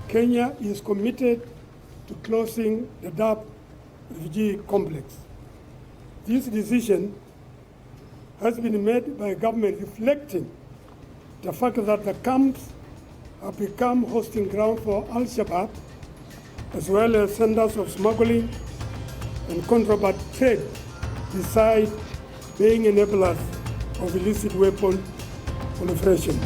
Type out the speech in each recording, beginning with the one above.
Kenya is committed to closing the Daadab refugee complex. This decision has been made by government reflecting the fact that the camps have become hosting ground for Al-Shabaab, as well as centers of smuggling and contraband trade, besides being enablers of illicit weapon proliferation.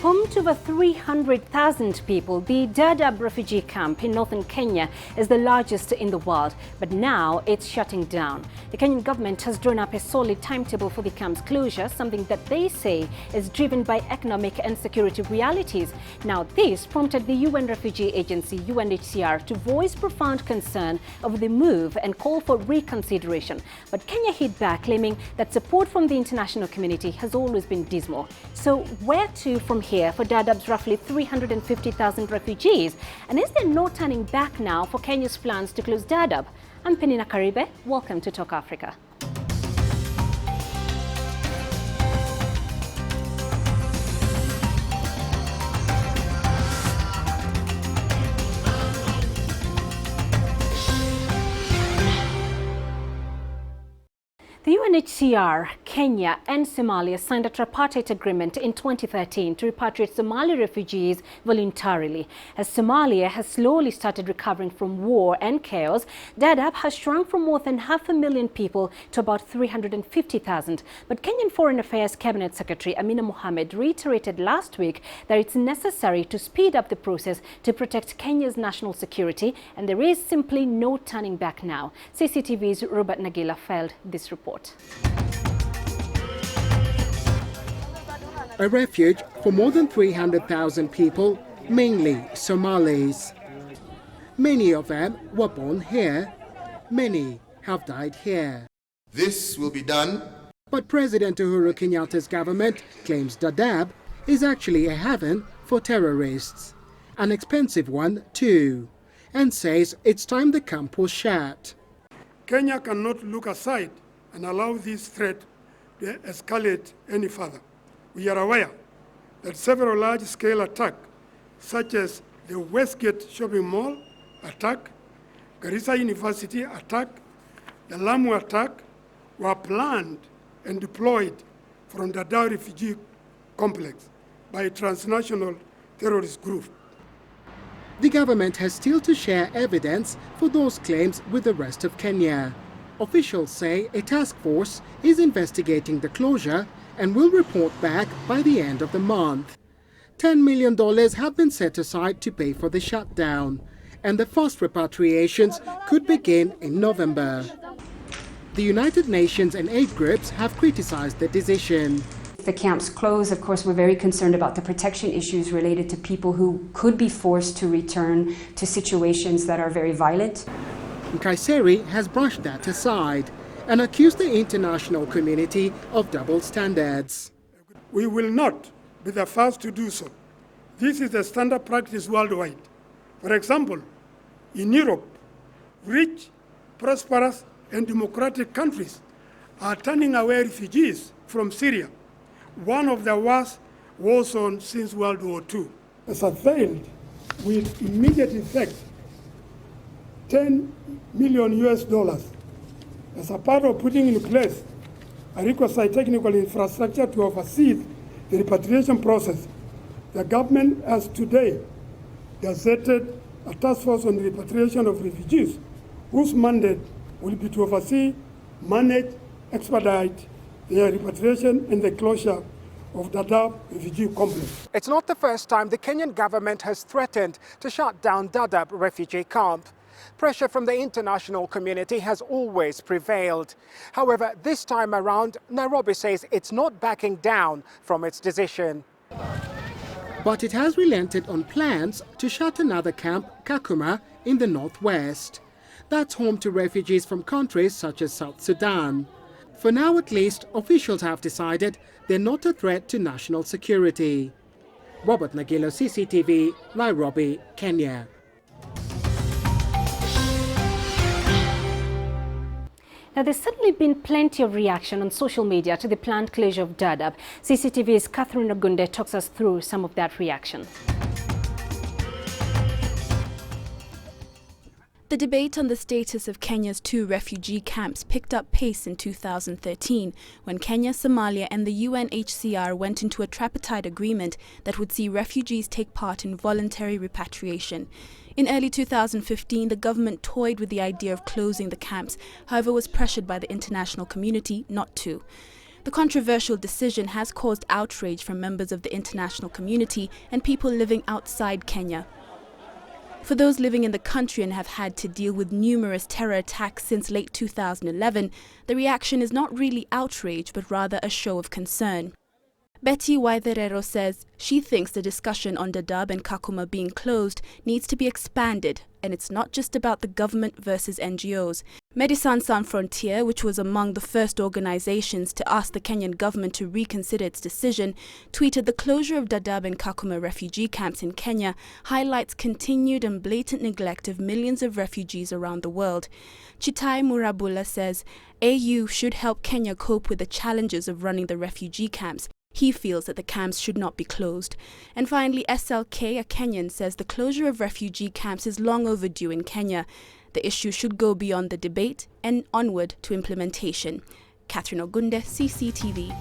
Home to over 300,000 people, the Daadab refugee camp in northern Kenya is the largest in the world, but now it's shutting down. The Kenyan government has drawn up a solid timetable for the camp's closure, something that they say is driven by economic and security realities. Now, this prompted the UN refugee agency, UNHCR, to voice profound concern over the move and call for reconsideration. But Kenya hit back, claiming that support from the international community has always been dismal. So where to from here for Daadab's roughly 350,000 refugees? And is there no turning back now for Kenya's plans to close Daadab? I'm Peninah Karibe. Welcome to Talk Africa. The UNHCR, Kenya and Somalia signed a tripartite agreement in 2013 to repatriate Somali refugees voluntarily. As Somalia has slowly started recovering from war and chaos, Daadab has shrunk from more than 500,000 people to about 350,000. But Kenyan Foreign Affairs Cabinet Secretary Amina Mohamed reiterated last week that it's necessary to speed up the process to protect Kenya's national security, and there is simply no turning back now. CCTV's Robert Nagila filed this report. A refuge for more than 300,000 people, mainly Somalis. Many of them were born here. Many have died here. This will be done. But President Uhuru Kenyatta's government claims Daadab is actually a haven for terrorists. An expensive one too. And says it's time the camp was shut. Kenya cannot look aside and allow this threat to escalate any further. We are aware that several large-scale attacks, such as the Westgate Shopping Mall attack, Garissa University attack, the Lamu attack, were planned and deployed from the Daadab refugee complex by a transnational terrorist group. The government has still to share evidence for those claims with the rest of Kenya. Officials say a task force is investigating the closure and will report back by the end of the month. $10 million have been set aside to pay for the shutdown, and the first repatriations could begin in November. The United Nations and aid groups have criticized the decision. If the camps close, of course, we're very concerned about the protection issues related to people who could be forced to return to situations that are very violent. Kaiseri has brushed that aside and accused the international community of double standards. We will not be the first to do so. This is the standard practice worldwide. For example, in Europe, rich, prosperous, and democratic countries are turning away refugees from Syria, one of the worst war zones since World War II. As a failed, with immediate effect, $10 million as a part of putting in place a requisite technical infrastructure to oversee the repatriation process. The government has today gazetted a task force on the repatriation of refugees, whose mandate will be to oversee, manage, expedite their repatriation and the closure of the Daadab refugee complex. It's not the first time the Kenyan government has threatened to shut down Daadab refugee camp. Pressure from the international community has always prevailed. However, this time around, Nairobi says it's not backing down from its decision. But it has relented on plans to shut another camp, Kakuma, in the northwest. That's home to refugees from countries such as South Sudan. For now at least, officials have decided they're not a threat to national security. Robert Nagilo, CCTV, Nairobi, Kenya. Now, there's certainly been plenty of reaction on social media to the planned closure of Daadab. CCTV's Catherine Ogunde talks us through some of that reaction. The debate on the status of Kenya's 2 refugee camps picked up pace in 2013 when Kenya, Somalia and the UNHCR went into a tripartite agreement that would see refugees take part in voluntary repatriation. In early 2015, the government toyed with the idea of closing the camps, however was pressured by the international community not to. The controversial decision has caused outrage from members of the international community and people living outside Kenya. For those living in the country and have had to deal with numerous terror attacks since late 2011, the reaction is not really outrage but rather a show of concern. Betty Waitherero says she thinks the discussion on Daadab and Kakuma being closed needs to be expanded, and it's not just about the government versus NGOs. Médecins Sans Frontières, which was among the first organizations to ask the Kenyan government to reconsider its decision, tweeted the closure of Daadab and Kakuma refugee camps in Kenya highlights continued and blatant neglect of millions of refugees around the world. Chitai Murabula says AU should help Kenya cope with the challenges of running the refugee camps. He feels that the camps should not be closed. And finally, SLK, a Kenyan, says the closure of refugee camps is long overdue in Kenya. The issue should go beyond the debate and onward to implementation. Catherine Ogunde, CCTV.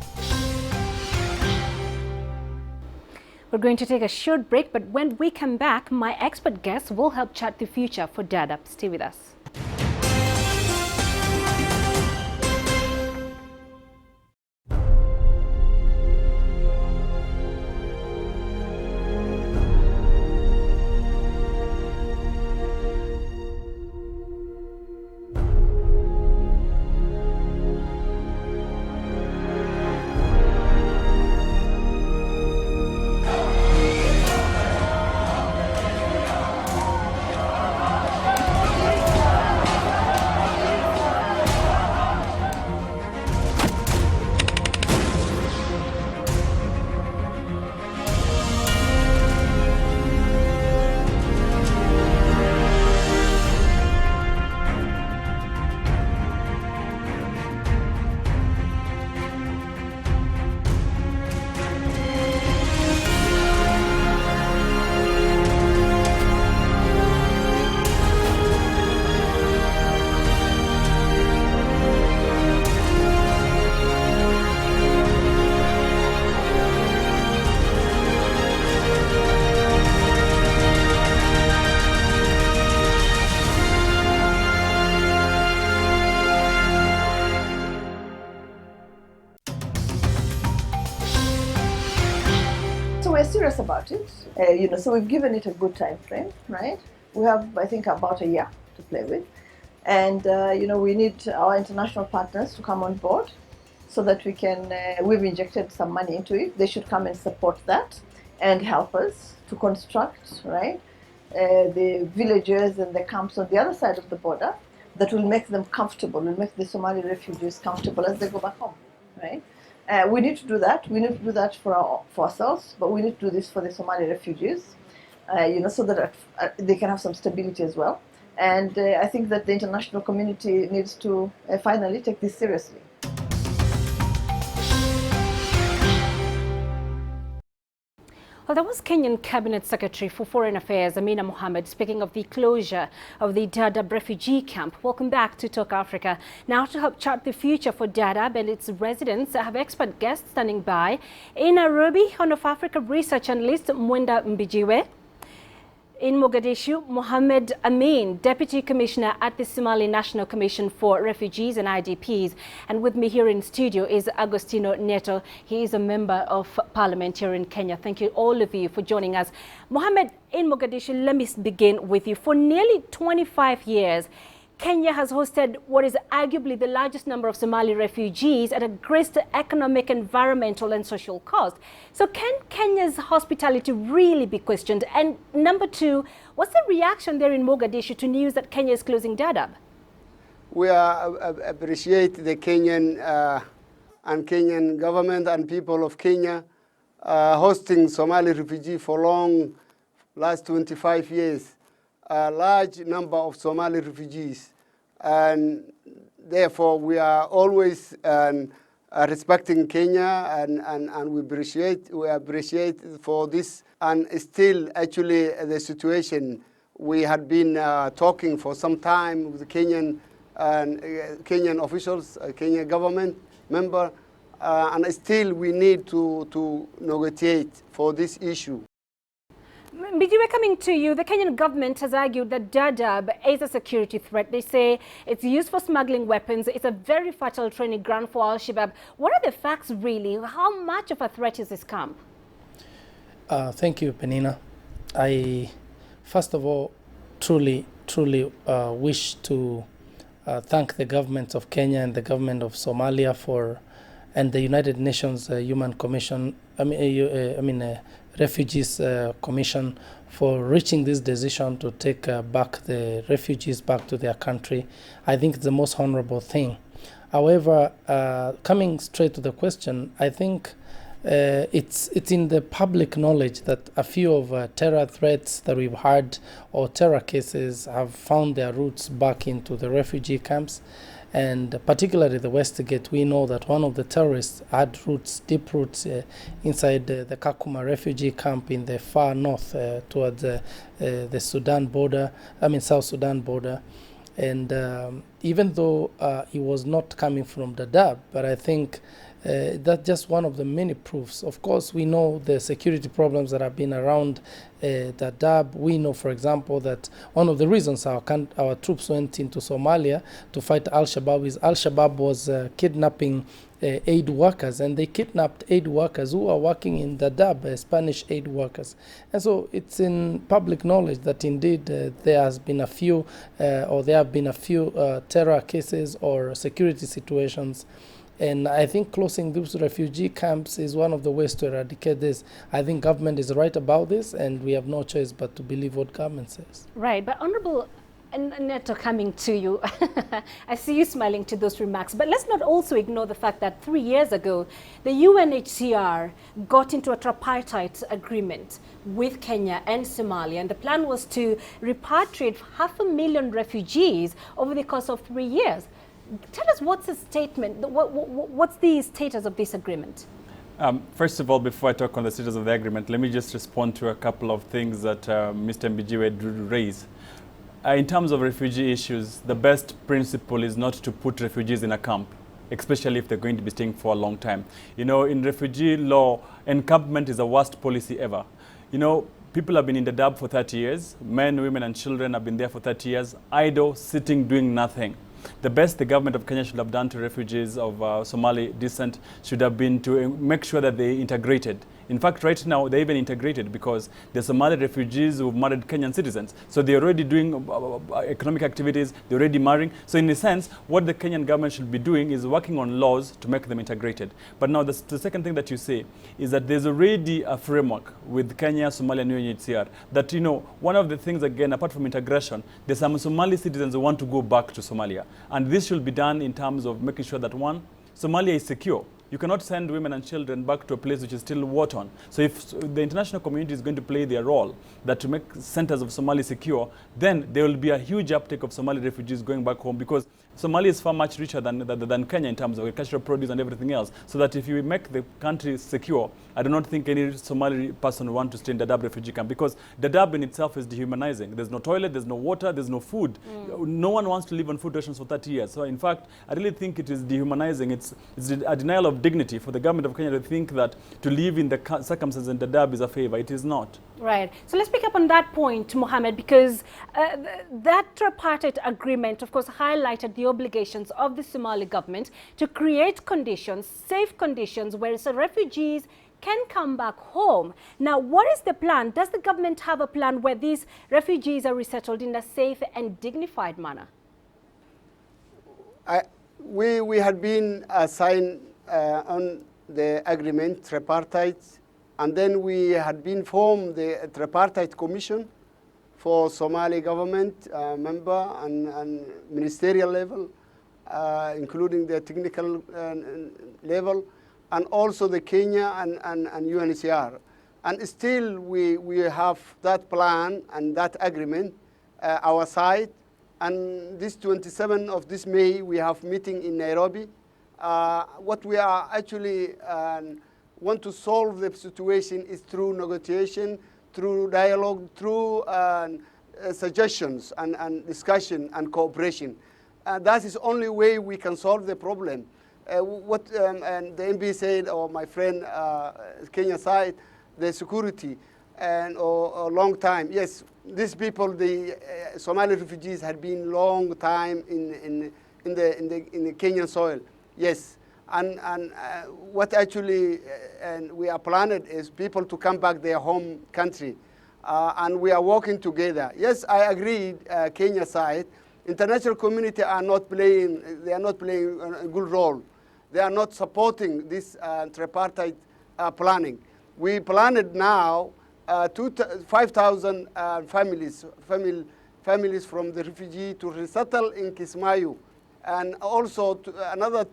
We're going to take a short break, but when we come back, my expert guest will help chart the future for Daadab. Stay with us. We're serious about it, so we've given it a good time frame, right? We have, I think, about a year to play with. And, we need our international partners to come on board so that we can, we've injected some money into it. They should come and support that and help us to construct, right, the villages and the camps on the other side of the border that will make them comfortable, will make the Somali refugees comfortable as they go back home, right? We need to do that. We need to do that for ourselves, but we need to do this for the Somali refugees, so that they can have some stability as well. And I think that the international community needs to finally take this seriously. Well, that was Kenyan Cabinet Secretary for Foreign Affairs, Peninah Mohamed, speaking of the closure of the Daadab refugee camp. Welcome back to Talk Africa. Now, to help chart the future for Daadab and its residents, I have expert guests standing by. In Nairobi, Horn of Africa research analyst Mwenda Mbijiwe. In Mogadishu, Mohamed Amin, Deputy Commissioner at the Somali National Commission for Refugees and IDPs. And with me here in studio is Agostino Neto. He is a member of Parliament here in Kenya. Thank you, all of you, for joining us. Mohamed, in Mogadishu, let me begin with you. For nearly 25 years, Kenya has hosted what is arguably the largest number of Somali refugees at a great economic, environmental and social cost. So can Kenya's hospitality really be questioned? And number two, what's the reaction there in Mogadishu to news that Kenya is closing Daadab? We appreciate the Kenyan and Kenyan government and people of Kenya hosting Somali refugees for last 25 years. A large number of Somali refugees, and therefore we are always respecting Kenya and we appreciate for this. And still, actually, the situation We had been talking for some time with the Kenyan officials, Kenyan government member, and still we need to negotiate for this issue. Mbiji, coming to you, the Kenyan government has argued that Daadab is a security threat. They say it's used for smuggling weapons. It's a very fertile training ground for Al-Shabaab. What are the facts really? How much of a threat is this camp? Thank you, Peninah. I, first of all, truly wish to thank the government of Kenya and the government of Somalia and the United Nations Human Commission, Refugees Commission, for reaching this decision to take back the refugees back to their country. I think it's the most honorable thing. However, coming straight to the question, I think it's in the public knowledge that a few of terror threats that we've heard or terror cases have found their roots back into the refugee camps. And particularly the Westgate, we know that one of the terrorists had roots, deep roots, inside the Kakuma refugee camp in the far north towards the Sudan border, South Sudan border. And even though he was not coming from Daadab, but I think that's just one of the many proofs. Of course, we know the security problems that have been around Daadab. We know, for example, that one of the reasons our troops went into Somalia to fight Al-Shabaab is Al-Shabaab was kidnapping aid workers, and they kidnapped aid workers who are working in Daadab, Spanish aid workers. And so it's in public knowledge that indeed there have been a few terror cases or security situations. And I think closing these refugee camps is one of the ways to eradicate this. I think government is right about this, and we have no choice but to believe what government says. Right, but Honorable Neto, coming to you, I see you smiling to those remarks. But let's not also ignore the fact that 3 years ago, the UNHCR got into a tripartite agreement with Kenya and Somalia, and the plan was to repatriate 500,000 refugees over the course of 3 years. Tell us what's the statement, what's the status of this agreement? First of all, before I talk on the status of the agreement, let me just respond to a couple of things that Mr. Mbiji raised. In terms of refugee issues, the best principle is not to put refugees in a camp, especially if they're going to be staying for a long time. You know, in refugee law, encampment is the worst policy ever. You know, people have been in Daadab for 30 years. Men, women, and children have been there for 30 years, idle, sitting, doing nothing. The best the government of Kenya should have done to refugees of Somali descent should have been to make sure that they integrated. In fact, right now, they even integrated because the Somali refugees who've married Kenyan citizens. So they're already doing economic activities, they're already marrying. So in a sense, what the Kenyan government should be doing is working on laws to make them integrated. But now the second thing that you say is that there's already a framework with Kenya, Somalia, and UNHCR that, you know, one of the things, again, apart from integration, there's some Somali citizens who want to go back to Somalia. And this should be done in terms of making sure that, one, Somalia is secure. You cannot send women and children back to a place which is still war-torn. So if the international community is going to play their role, that to make centers of Somalia secure, then there will be a huge uptake of Somali refugees going back home, because Somalia is far much richer than Kenya in terms of agricultural produce and everything else. So that if you make the country secure, I do not think any Somali person will want to stay in Daadab refugee camp, because Daadab in itself is dehumanizing. There's no toilet, there's no water, there's no food. No one wants to live on food rations for 30 years. So in fact, I really think it is dehumanizing. It's a denial of dignity for the government of Kenya to think that to live in the circumstances in Daadab is a favor. It is not. Right. So let's pick up on that point, Mohammed, because that tripartite agreement, of course, highlighted the obligations of the Somali government to create conditions, safe conditions, where refugees can come back home. Now, what is the plan? Does the government have a plan where these refugees are resettled in a safe and dignified manner? We had been assigned on the agreement, tripartite, and then we had been formed the tripartite commission for Somali government member and ministerial level, including the technical level, and also the Kenya and UNHCR. And still we have that plan and that agreement our side. And this 27th of this May, we have meeting in Nairobi. What we are actually want to solve the situation is through negotiation, through dialogue, through suggestions and discussion and cooperation. That is the only way we can solve the problem. What and the MP said, or my friend Kenya side, the security and or long time. Yes, these people, the Somali refugees, had been long time in the Kenyan soil. Yes, and what actually and we are planning is people to come back their home country, and we are working together. Yes, I agree. Kenya side, international community are not playing. They are not playing a good role. They are not supporting this tripartite planning. We planned now 5,000 families from the refugee to resettle in Kismayu, and also another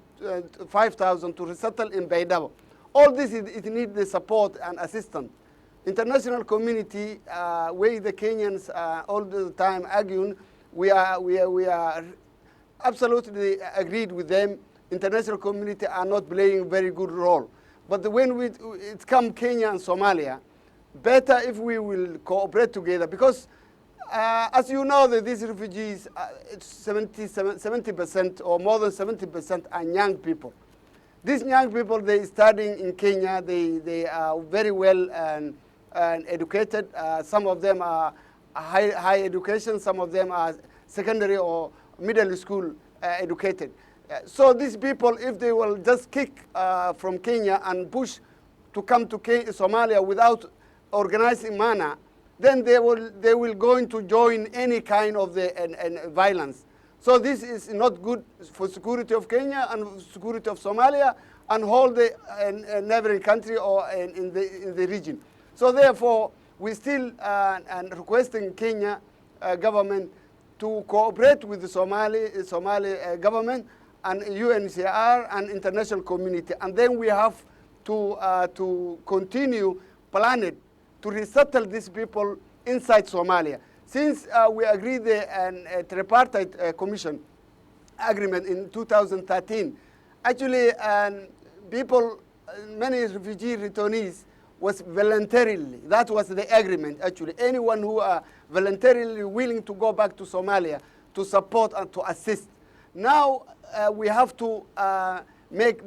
5,000 to resettle in Daadab. All this it needs the support and assistance. International community, where the Kenyans all the time arguing, we are absolutely agreed with them. International community are not playing a very good role. But when it comes Kenya and Somalia, better if we will cooperate together, because as you know, that these refugees, 70% or more than 70% are young people. These young people, they studying in Kenya, they are very well and educated. Some of them are high education, some of them are secondary or middle school educated. So these people, if they will just kick from Kenya and push to come to Somalia without organizing manner, then they will going to join any kind of the violence. So this is not good for security of Kenya and security of Somalia and whole the neighboring country or in the region. So therefore, we still requesting Kenya government to cooperate with the Somali government and UNHCR and international community, and then we have to continue planning to resettle these people inside Somalia. Since we agreed the tripartite commission agreement in 2013, actually people, many refugee returnees was voluntarily, that was the agreement actually. Anyone who are voluntarily willing to go back to Somalia to support and to assist. Now we have to make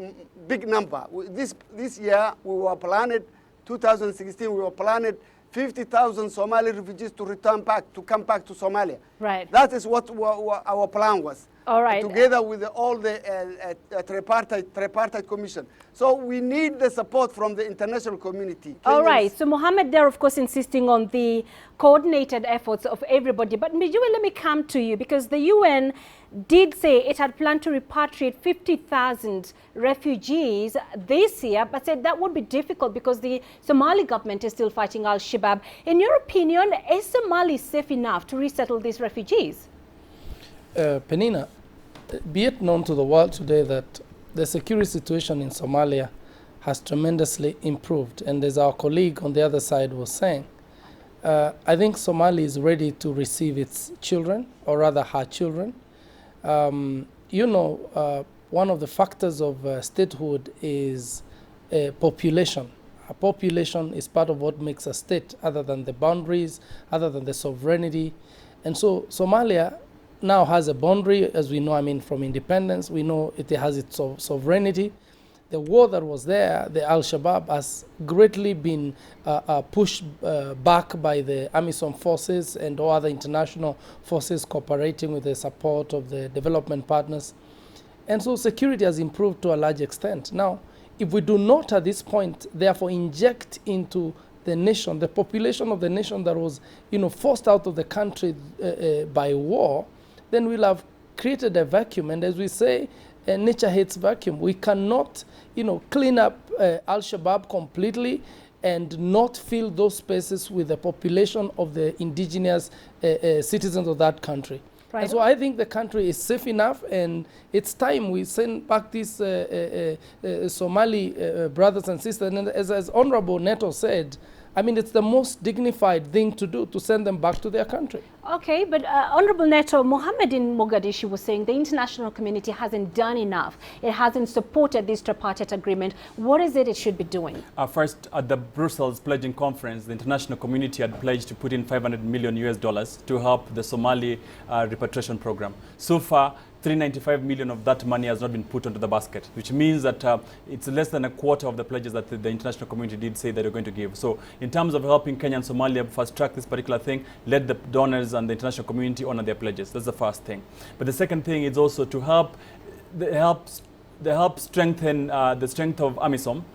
big number. This year we were planning, 2016 we were planning 50,000 Somali refugees to return back, to come back to Somalia. Right. That is what our plan was. All right. Together with all the tripartite commission. So we need the support from the international community. All right. So Mohammed there, of course, insisting on the coordinated efforts of everybody. But Mbijiwe, let me come to you, because the UN did say it had planned to repatriate 50,000 refugees this year, but said that would be difficult because the Somali government is still fighting Al-Shabaab. In your opinion, is Somali safe enough to resettle these refugees? Peninah, be it known to the world today that the security situation in Somalia has tremendously improved. And as our colleague on the other side was saying, I think Somalia is ready to receive its children, or rather her children. You know, one of the factors of statehood is population. A population is part of what makes a state, other than the boundaries, other than the sovereignty. And so Somalia now has a boundary, as we know, I mean, from independence. We know it has its sovereignty. The war that was there, the Al-Shabaab, has greatly been pushed back by the AMISOM forces and all other international forces cooperating with the support of the development partners. And so security has improved to a large extent. Now, if we do not at this point, therefore, inject into the nation, the population of the nation that was, forced out of the country by war, then we'll have created a vacuum. And as we say, nature hates vacuum. We cannot, clean up Al-Shabaab completely and not fill those spaces with the population of the indigenous citizens of that country. Right. And so I think the country is safe enough, and it's time we send back these Somali brothers and sisters. And as Honorable Neto said, I mean, it's the most dignified thing to do, to send them back to their country. Okay, but Honorable Neto, Mohammed in Mogadishu was saying the international community hasn't done enough. It hasn't supported this tripartite agreement. What is it should be doing? First, at the Brussels pledging conference, the international community had pledged to put in $500 million to help the Somali repatriation program. So far, 395 million of that money has not been put onto the basket, which means that it's less than a quarter of the pledges that the international community did say that they're going to give. So in terms of helping Kenya and Somalia fast track this particular thing, let the donors and the international community honor their pledges. That's the first thing. But the second thing is also to help strengthen the strength of AMISOM,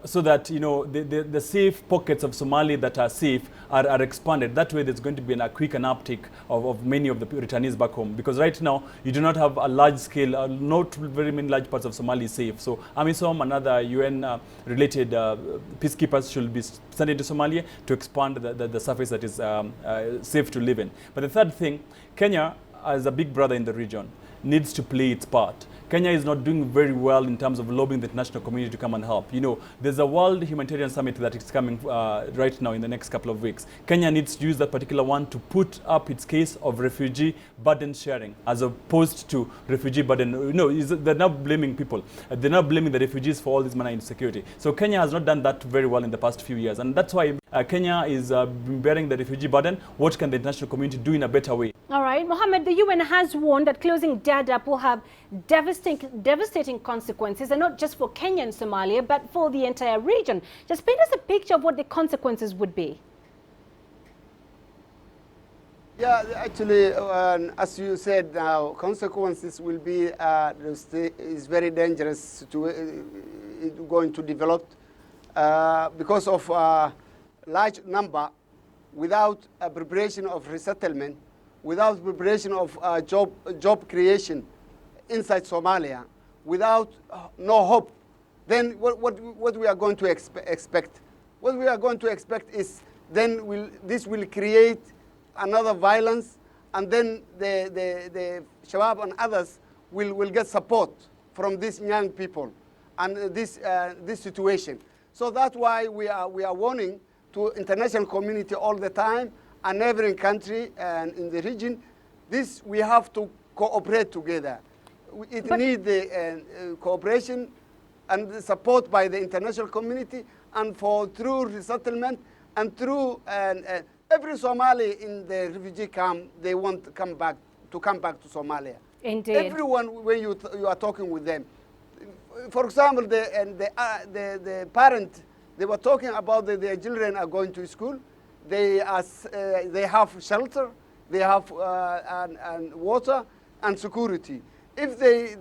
so that, you know, the safe pockets of Somalia that are safe are expanded. That way there's going to be a quick uptick of many of the returnees back home. Because right now, you do not have a large scale, not very many large parts of Somalia safe. So AMISOM and other UN-related peacekeepers should be sent into Somalia to expand the surface that is safe to live in. But the third thing, Kenya, as a big brother in the region, needs to play its part. Kenya is not doing very well in terms of lobbying the international community to come and help. You know, there's a World Humanitarian Summit that is coming right now in the next couple of weeks. Kenya needs to use that particular one to put up its case of refugee burden sharing, as opposed to refugee burden. You know, they're not blaming people. They're not blaming the refugees for all this manner insecurity. So Kenya has not done that very well in the past few years. And that's why Kenya is bearing the refugee burden. What can the international community do in a better way? All right, Mohammed, the UN has warned that closing Daadab will have devastating consequences, and not just for Kenya and Somalia, but for the entire region. Just paint us a picture of what the consequences would be. Yeah, actually, as you said, now consequences will be is very dangerous to going to develop because of large number, without a preparation of resettlement, without preparation of job creation inside Somalia, without no hope, then what we are going to expect? What we are going to expect is then this will create another violence, and then the Shabab and others will get support from these young people and this situation. So that's why we are warning to international community all the time, and neighboring country and in the region. This we have to cooperate together. It needs the cooperation and the support by the international community, and through resettlement and through every Somali in the refugee camp, they want to come back to Somalia. Indeed. Everyone, when you are talking with them, for example, the parent, they were talking about their children are going to school. They have shelter, they have and water and security. If they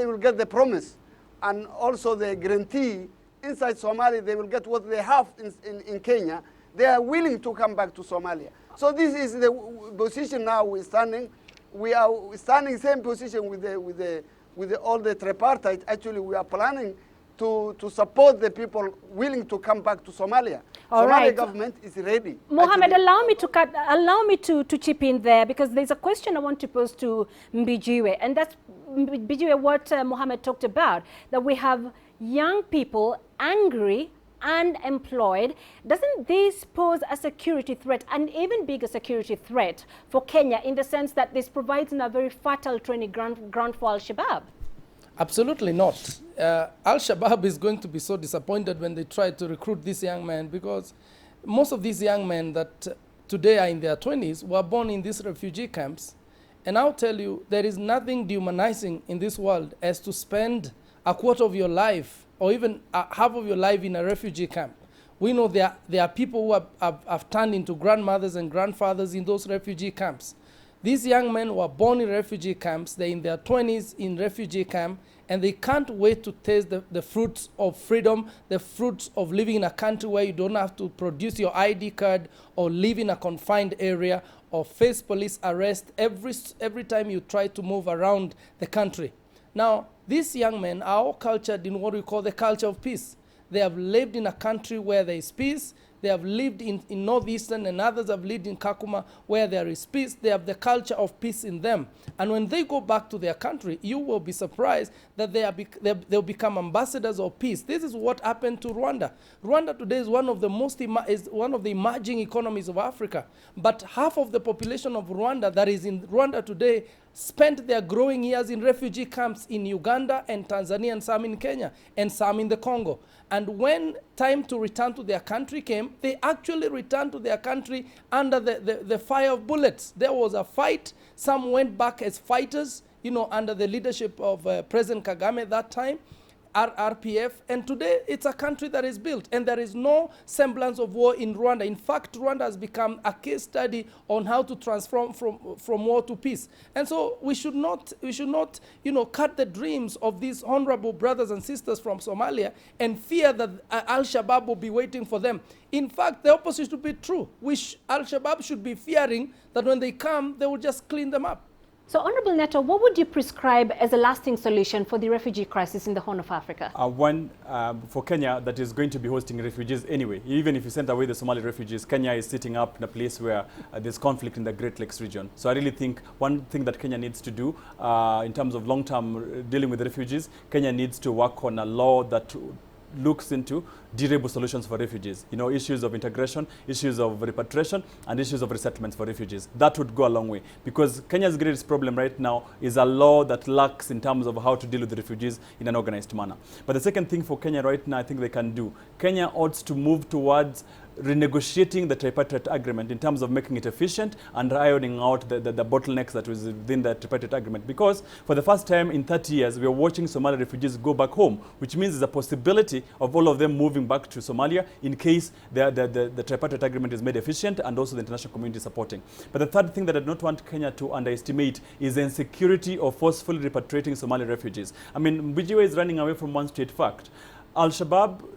will get the promise and also the guarantee inside Somalia, they will get what they have in Kenya, they are willing to come back to Somalia. So this is the position now we're standing. We are standing same position with all the tripartite. Actually, we are planning to support the people willing to come back to Somalia. Somalia government is ready. Mohammed, allow me to chip in there, because there's a question I want to pose to Mbijiwe, and that's Mbijiwe, what Mohammed talked about, that we have young people angry, unemployed. Doesn't this pose a security threat, an even bigger security threat for Kenya, in the sense that this provides a very fertile training ground for Al-Shabaab? Absolutely not. Al-Shabaab is going to be so disappointed when they try to recruit these young men, because most of these young men that today are in their 20s were born in these refugee camps. And I'll tell you, there is nothing dehumanizing in this world as to spend a quarter of your life or even half of your life in a refugee camp. We know there are people who have turned into grandmothers and grandfathers in those refugee camps. These young men were born in refugee camps. They're in their 20s in refugee camp, and they can't wait to taste the fruits of freedom, the fruits of living in a country where you don't have to produce your ID card or live in a confined area or face police arrest every time you try to move around the country. Now, these young men are all cultured in what we call the culture of peace. They have lived in a country where there is peace. They have lived in northeastern, and others have lived in Kakuma, where there is peace. They have the culture of peace in them. And when they go back to their country, you will be surprised that they'll become ambassadors of peace. This is what happened to Rwanda. Rwanda today is one of the emerging economies of Africa. But half of the population of Rwanda that is in Rwanda today spent their growing years in refugee camps in Uganda and Tanzania, and some in Kenya, and some in the Congo. And when time to return to their country came, they actually returned to their country under the fire of bullets. There was a fight. Some went back as fighters, under the leadership of President Kagame at that time, RPF, and today it's a country that is built, and there is no semblance of war in Rwanda. In fact, Rwanda has become a case study on how to transform from war to peace. And so we should not cut the dreams of these honorable brothers and sisters from Somalia and fear that Al-Shabaab will be waiting for them. In fact, the opposite should be true. Al-Shabaab should be fearing that when they come, they will just clean them up. So, Honorable Neto, what would you prescribe as a lasting solution for the refugee crisis in the Horn of Africa? One, for Kenya, that is going to be hosting refugees anyway. Even if you send away the Somali refugees, Kenya is sitting up in a place where there's conflict in the Great Lakes region. So I really think one thing that Kenya needs to do in terms of long-term dealing with the refugees, Kenya needs to work on a law that looks into durable solutions for refugees. Issues of integration, issues of repatriation, and issues of resettlements for refugees. That would go a long way, because Kenya's greatest problem right now is a law that lacks in terms of how to deal with the refugees in an organized manner. But the second thing for Kenya right now, I think they can do, Kenya ought to move towards renegotiating the tripartite agreement in terms of making it efficient and ironing out the bottlenecks that was within the tripartite agreement. Because for the first time in 30 years, we are watching Somali refugees go back home, which means there's a possibility of all of them moving back to Somalia in case the tripartite agreement is made efficient and also the international community supporting. But the third thing that I do not want Kenya to underestimate is the insecurity of forcefully repatriating Somali refugees. I mean, Mbijiwe is running away from one state fact. Al-Shabaab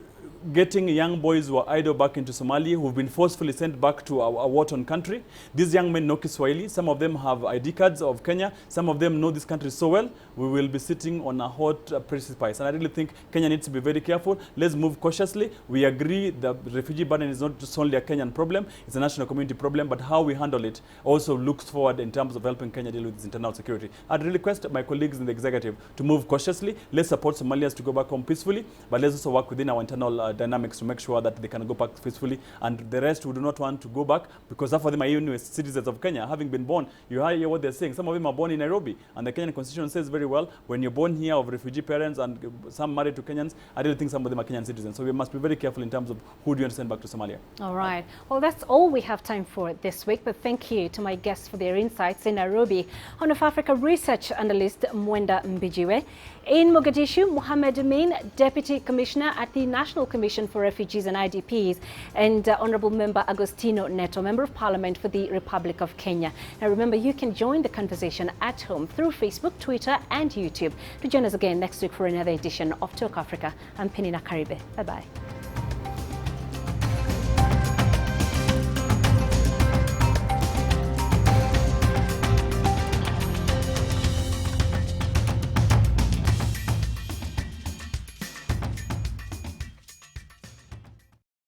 getting young boys who are idle back into Somalia, who've been forcefully sent back to a war-torn country. These young men know Kiswahili. Some of them have ID cards of Kenya. Some of them know this country so well. We will be sitting on a hot precipice. And I really think Kenya needs to be very careful. Let's move cautiously. We agree the refugee burden is not just only a Kenyan problem. It's a national community problem. But how we handle it also looks forward in terms of helping Kenya deal with its internal security. I'd really request my colleagues in the executive to move cautiously. Let's support Somalians to go back home peacefully. But let's also work within our internal dynamics to make sure that they can go back peacefully, and the rest who do not want to go back, because half of them are even citizens of Kenya, having been born. You hear what they're saying. Some of them are born in Nairobi, and the Kenyan constitution says very well, when you're born here of refugee parents and some married to Kenyans, I really think some of them are Kenyan citizens. So we must be very careful in terms of who do you want to send back to Somalia. All right. Well, that's all we have time for this week, but thank you to my guests for their insights. In Nairobi, Horn of Africa research analyst Mwenda Mbijiwe. In Mogadishu, Mohamed Amin, Deputy Commissioner at the National Commission for Refugees and IDPs, and Honorable Member Agostino Neto, Member of Parliament for the Republic of Kenya. Now remember, you can join the conversation at home through Facebook, Twitter and YouTube. To join us again next week for another edition of Talk Africa. I'm Peninah Karibe. Bye-bye.